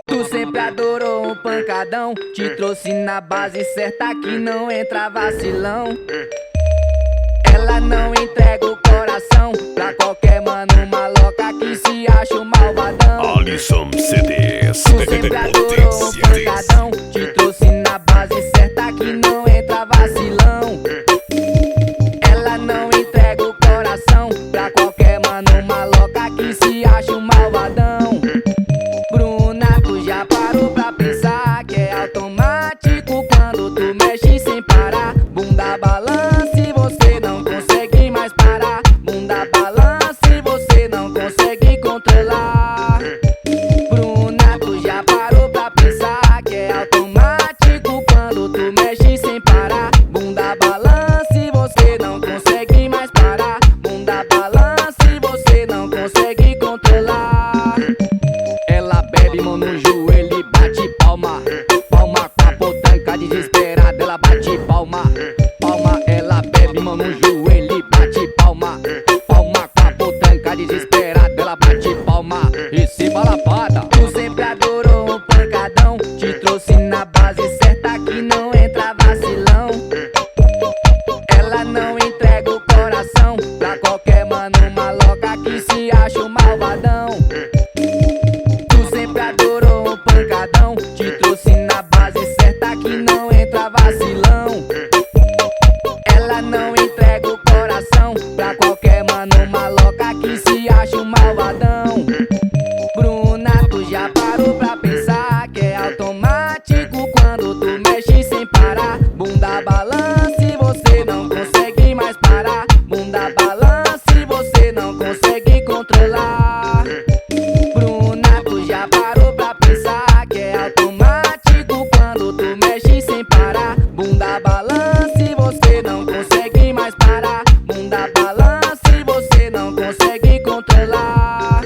Tu sempre adorou um pancadão, te trouxe na base certa que não entra vacilão. Ela não entrega o coração pra qualquer mano maloca que se acha um malvadão. Alisson CDs. Tu sempre adorou um pancadão, te trouxe na base certa que não entra vacilão. Ela não entrega o coração pra qualquer mano maloca que se acha um malvadão. Bruna, tu já parou pra pensar que é automático quando tu mexe sem parar? Bunda balança e você não consegue mais parar. Bunda balança e você não consegue controlar. Bruna, tu já parou pra pensar que é automático quando tu mexe sem parar? Bunda balança e você não consegue mais parar. Bunda balança e você não consegue controlar. Ela bebe, mão no joelho e bate palma. Palma com a potanca desesperada, ela bate palma. Palma, ela bebe, mão no joelho e bate palma. Palma com a potanca desesperada, ela bate palma. Receba lapada. Tu sempre adorou um pancadão, te trouxe na base certa que não entra vacilão. Ela não entrega o coração pra qualquer mano maloca que se acha um malvadão. Tu sempre adorou um pancadão, te trouxe na base certa que não entra vacilão. Ela não entrega o coração pra qualquer mano maloca que se acha um malvadão. Bruna, tu já parou pra pensar que é automático quando tu mexe sem parar? Bunda balança e você não consegue mais parar. Bunda balança e você não consegue controlar. Bruna, tu já parou pra pensar que é automático quando tu mexe sem parar? Bunda balança e você não consegue mais parar. Bunda balança e você não consegue controlar.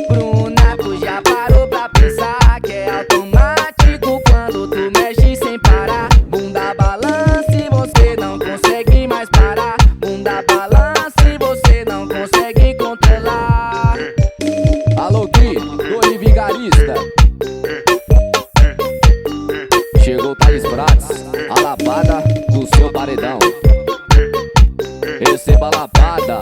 Bruna, tu já parou pra pensar que é automático quando tu mexe sem parar? Bunda balança e você não consegue mais parar. Bunda balança e você não consegue controlar. Alô, Gui, Dori Vigarista. Chegou Thales Prates, a lapada do seu paredão. Receba a lapada.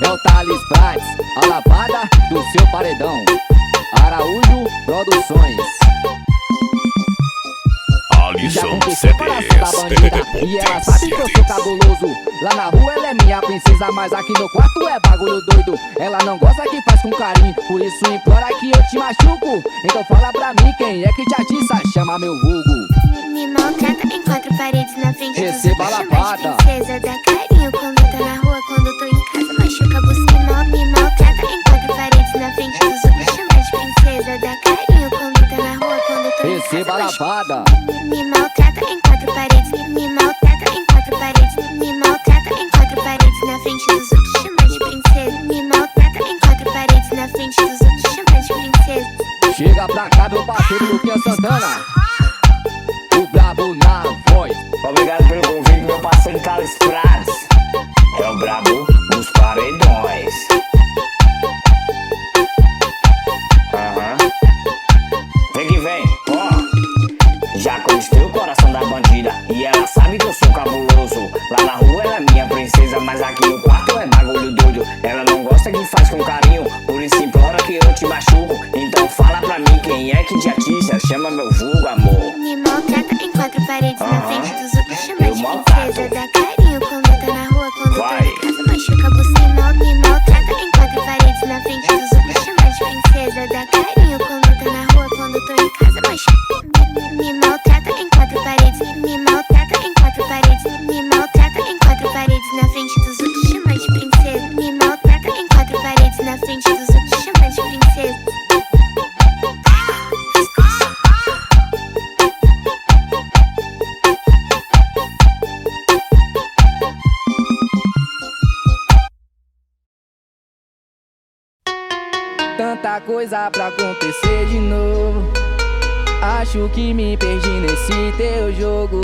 É o Thales Prates, a lapada do seu paredão. Araújo Produções. Já Alisson conquistei o coração da bandida e ela sabe que eu sou cabuloso. Lá na rua ela é minha princesa, mas aqui no quarto é bagulho doido. Ela não gosta que faz com carinho, por isso implora que eu te machuco. Então fala pra mim quem é que te atiça, chama meu vulgo. Me maltrata em quatro paredes na frente dos Receba a outros, chama lapada. de princesa, dá carinho quando tá na rua, quando tô em casa machuca a bucina. Me maltrata em quatro paredes na frente dos outros, chama de princesa, dá carinho quando tá na rua, quando tô em Receba a casa machuca. lapada. Me maltrata em quatro paredes, me maltrata em quatro paredes, me maltrata em quatro paredes na frente dos outros, chama de princesa. Me maltrata em quatro paredes na frente dos outros, chama de princesa. Chega pra cá meu parceiro Luquinha Santana, o brabo na voz. Obrigado pelo convite, meu parceiro Thales Prates. É o brabo dos paredões. Vem que vem, ó. Já conquistei o coração da bandida e ela sabe que eu sou cabuloso. Lá na rua ela é minha princesa, mas aqui no quarto é bagulho doido. Ela não gosta que faz com carinho, por isso implora que eu te machuco. Então fala pra mim quem é que te atiça, chama meu vulgo, amor. Me maltrata em quatro paredes na frente dos outros, chama Eu de maltrato. princesa, dá carinho quando tá na rua, quando Vai. tô em casa machuca a bucina. Me maltrata em quatro paredes na frente dos outros, chama de princesa, dá carinho quando tá na rua, quando tô em casa machuca. Me maltrata em quatro paredes, me maltrata em quatro paredes, me maltrata em quatro paredes na frente dos outros, chama de princesa. Me maltrata em quatro paredes na frente dos outros, chama de princesa. tanta coisa pra acontecer de novo. Acho que me perdi nesse teu jogo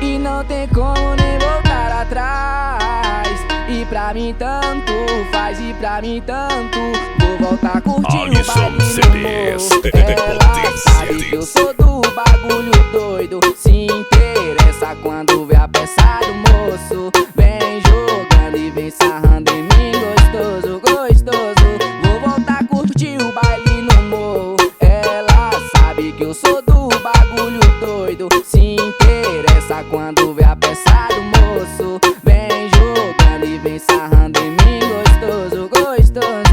e não tem como nem voltar atrás. E pra mim tanto faz, e pra mim tanto. Vou voltar a curtir o Alisson baile CDs. no morro. Ela sabe que eu sou do bagulho doido. Se interessa quando vê a peça do moço. Vem jogando e vem sarrando em mim, gostoso, gostoso. Vou voltar a curtir o baile no morro. Ela sabe que eu sou do bagulho doido. Se interessa quando vê a peça do moço. Vem jogando e vem sarrando em mim, gostoso, gostoso.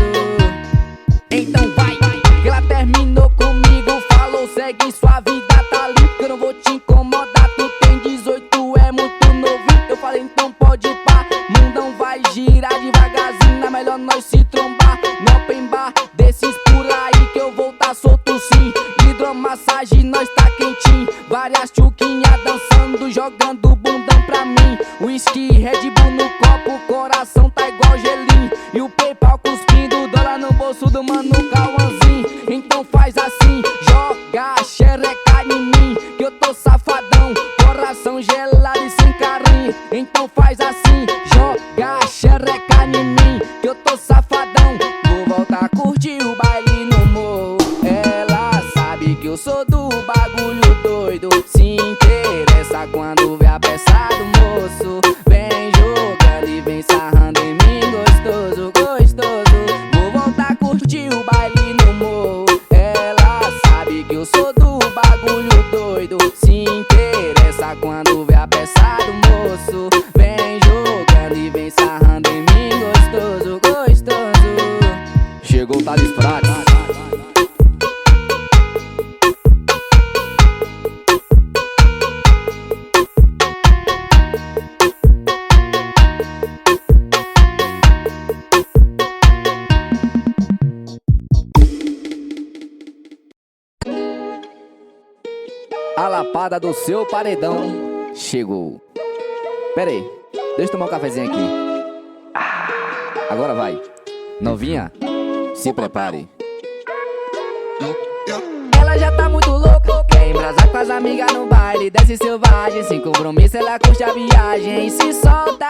Então vai, que ela terminou comigo. Falou, segue sua vida, tá limpo, que eu não vou te incomodar. Tu tem 18, é muito novinho. Eu falei, então pode ir pá. Mundão vai girar devagarzinho, é melhor nós se trombar no open bar desses por aí, que eu vou tá solto sim. Hidromassagem, nós tá quentinho. Várias tchuquinhas dançando, jogando bundão pra mim. Whisky, Red Bull no copo, coração tá igual gelinho. E o PayPal cuspindo, dólar no bolso do mano Cauãzinho. Então faz assim, joga a xereca em mim, que eu tô safadão, coração gelado e sem carinho. Então faz assim, joga a xereca em mim, que eu tô safadão. Vou voltar a curtir o baile no morro. Ela sabe que eu sou do bagulho doido. Se interessa quando vê a peça do moço. Vem jogando e vem sarrando em mim, gostoso, gostoso. Vou voltar a curtir o baile no morro. Ela sabe que eu sou do bagulho doido. Se interessa quando vê a peça do moço. Vem jogando e vem sarrando em mim, gostoso, gostoso. Chegou o Thales Prates. A lapada do seu paredão chegou. Pera aí, deixa eu tomar um cafezinho aqui. Agora vai. Novinha, se prepare. Ela já tá muito louca, quer embrasar com as amigas no baile. Desce selvagem, sem compromisso, ela curte a viagem e se solta.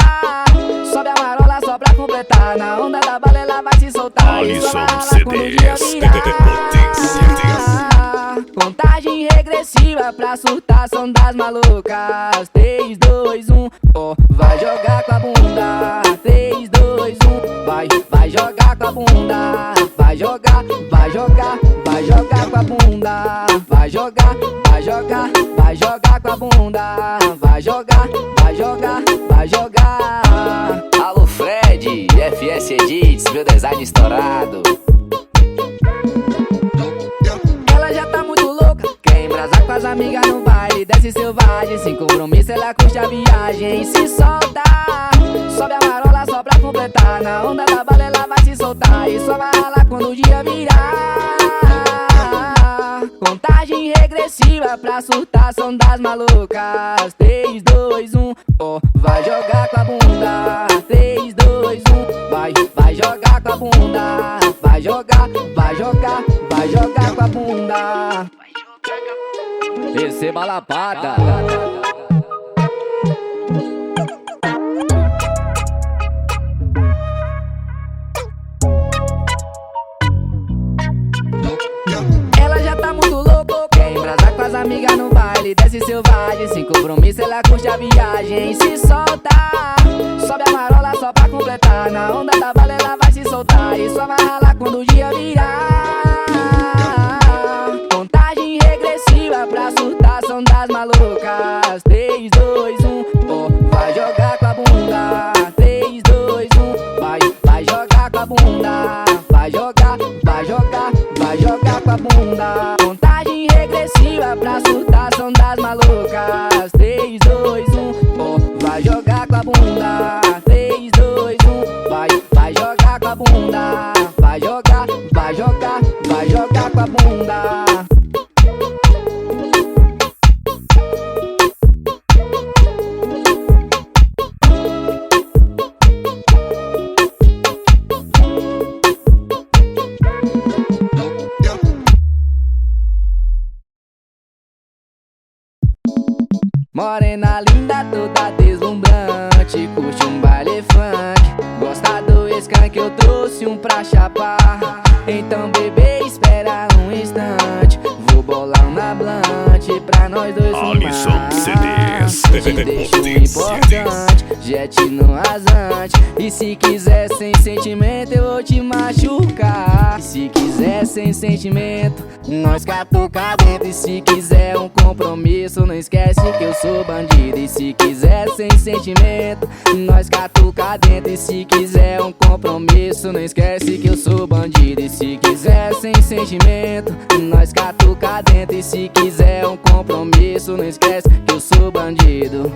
Sobe a marola só pra completar. Na onda da bala ela vai se soltar. Alisson CDs. Contagem regressiva pra surtação das malucas. 3, 2, 1, ó, vai jogar com a bunda. 3, 2, 1, vai jogar com a bunda. Vai jogar, vai jogar, vai jogar com a bunda. Vai jogar, vai jogar, vai jogar com a bunda. Vai jogar, vai jogar, vai jogar. Alô Fred, FS Edits, meu design estourado. Ela já tá muito louca, quer embrasar com as amigas no baile. Desce selvagem, sem compromisso, ela curte a viagem e se solta. Sobe a marola só pra completar. Na onda da bala ela vai se soltar e só vai ralar quando o dia virar. Contagem regressiva pra surtação das malucas. 3, 2, 1, ó, vai jogar com a bunda. 3, 2, 1, vai jogar com a bunda. Vai jogar, vai jogar, vai jogar com a bunda. Receba a lapada. Ela já tá muito louca, quer embrasar com as amigas no baile. Desce selvagem, sem compromisso, ela curte a viagem e se solta. Sobe a marola só pra completar. Na onda da bala ela vai se soltar e só vai ralar quando o dia virar. Contagem regressiva pra surtação das malucas. 3, 2, 1, ó, vai jogar com a bunda. 3, 2, 1, vai jogar com a bunda. Vai jogar, vai jogar, vai jogar com a bunda. Contagem regressiva pra surtação das malucas. 3, 2, 1, ó, vai jogar com a bunda. 3, 2, 1, vai jogar com a bunda. Vai jogar, vai jogar, vai jogar com a bunda. Morena linda, toda deslumbrante, curte um baile funk. Gosta do skank, eu trouxe um pra chapar. Então bebê, espera um instante, vou bolar um na blante pra nós dois fumar. Alisson CDs. Te deixo importante, jet no rasante. E se quiser sem sentimento, eu vou te machucar. E se quiser sem sentimento, nós catuca dentro. E se quiser um compromisso, não esquece que eu sou bandido. E se quiser sem sentimento, nós catuca dentro. E se quiser um compromisso, não esquece que eu sou bandido. E se quiser sem sentimento, nós catuca dentro. E se quiser um compromisso, não esquece que eu sou bandido.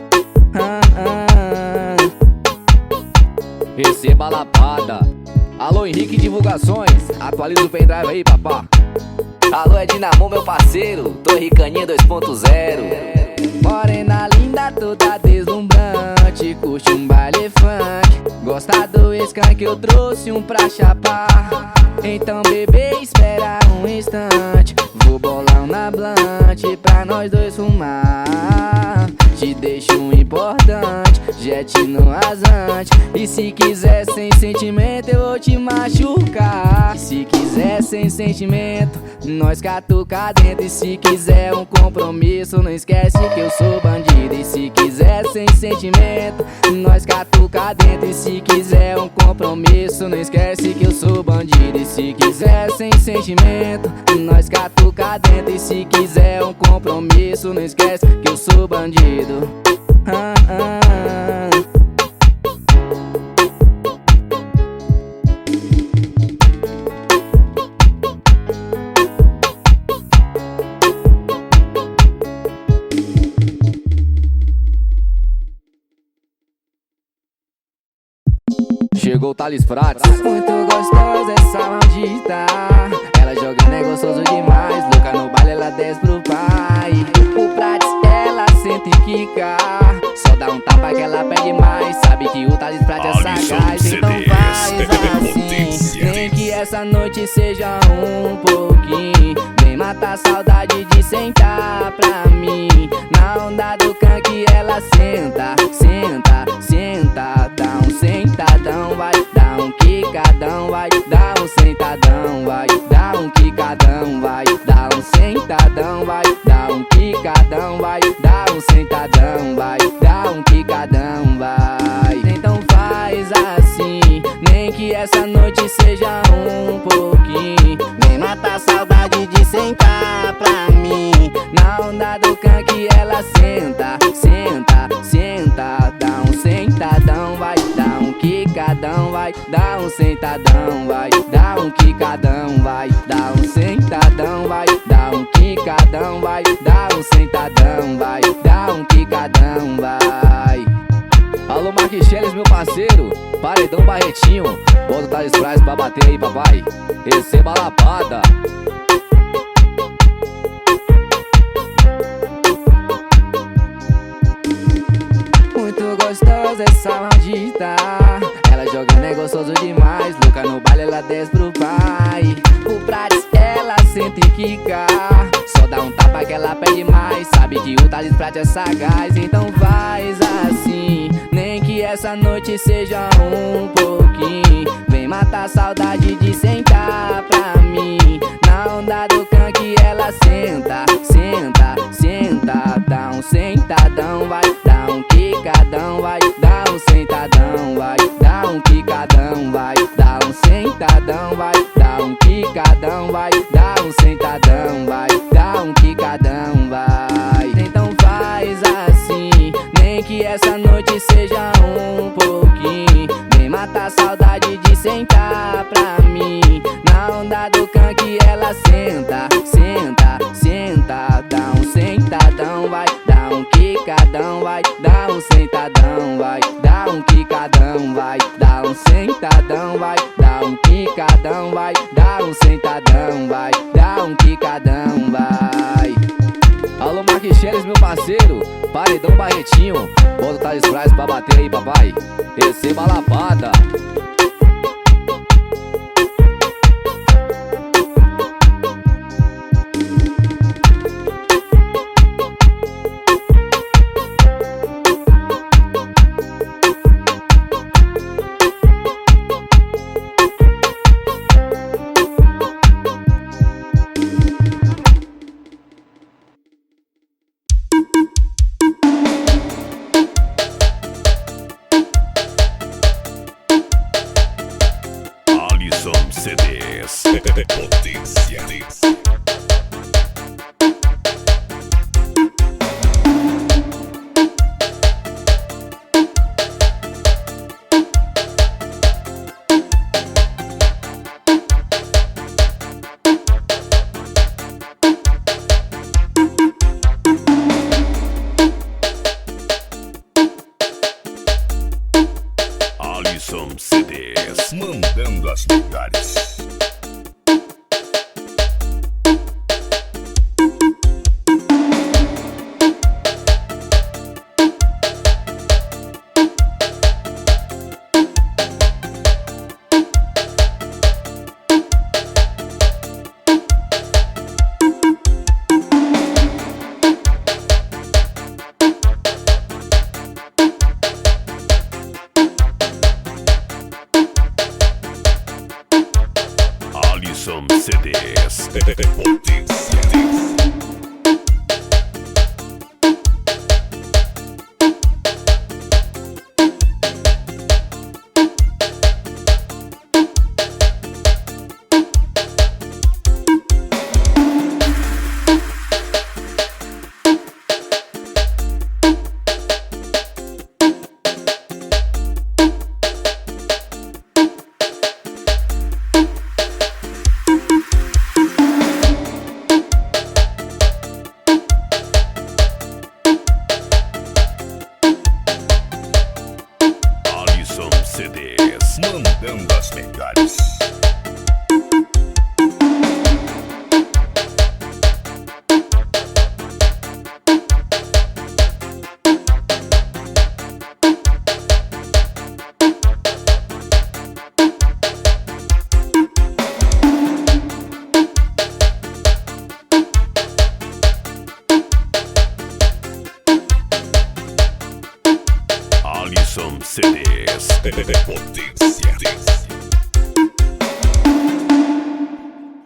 Receba a lapada. Alô Henrique Divulgações, atualiza o pendrive aí, papá. Alô é Dinamon, meu parceiro, Torre Caninha 2.0. Morena linda, toda deslumbrante, curte um baile funk. Gosta do skank, eu trouxe um pra chapar. Então bebê, espera um instante, vou bolar um na blante pra nós dois fumar. Te deixo um importante, jet no rasante. E se quiser sem sentimento, eu vou te machucar. E se quiser sem sentimento, nós catuca dentro. E se quiser um compromisso, não esquece que eu sou bandido. E se quiser sem sentimento, nós catuca dentro. E se quiser um compromisso, não esquece que eu sou bandido. E se quiser sem sentimento, nós catuca dentro. E se quiser um compromisso, não esquece que eu sou bandido. Chegou o Thales Prates. Muito gostosa essa maldita, ela jogando é gostoso demais. Louca no baile, ela desce pro pai. O Prates, ela sente e quica, só dá um tapa que ela pede mais. Sabe que o Thales Prates é sagaz, então faz assim. Nem que essa noite seja um pouquinho, vem matar a saudade de sentar pra mim. Na onda do canque ela senta, senta, senta. Dá um sentadão, vai dar um quicadão, vai dar um sentadão, vai dar um quicadão, vai dar um sentadão, vai dar um quicadão, vai dar um sentadão, vai dar um quicadão, vai. Então faz assim, nem que essa noite seja um pouquinho, vem matar a saudade de sentar pra mim. Na onda do canque ela senta, senta, senta. Dá um sentadão, vai dar um quicadão, vai dar um sentadão, vai dar um quicadão, vai dar um sentadão, vai dar um quicadão, vai dar um sentadão, vai dar um quicadão, vai. Alô Marquicheles, meu parceiro, Paredão Barretinho, bota o Thales Prates pra bater aí, papai. Receba a lapada. Muito gostosa essa maldita, ela jogando é gostoso demais. Louca no baile, ela desce pro pai. O Prates, ela sente e quica, só dá um tapa que ela pede mais. Sabe que o Thales Prates é sagaz, então faz assim, nem que essa noite seja um pouquinho, vem matar a saudade de sentar pra mim. Na onda do canque ela senta, senta, senta. Dá um sentadão, vai dar um quicadão, vai dar um sentadão, vai dar um quicadão, vai dar um sentadão, vai dar um quicadão, vai dar um sentadão, vai dar um quicadão, vai. Então faz assim, nem que essa noite seja um pouquinho, vem matar a saudade de sentar pra mim. Na onda do canque ela senta, senta, senta. Dá um sentadão, vai dar um quicadão, vai dar um sentadão, vai dar um quicadão, vai dar um sentadão, vai dar um quicadão, vai dar um sentadão, vai dar um quicadão, vai. Alô Marquicheles, meu parceiro, Paredão Barretinho, bota o Thales Prates pra bater aí, papai. Receba a lapada. Potência. Alisson CDs, mandando as melhores. Alisson CDs, potência. CDs, mandando as melhores. Alisson CDs, potência.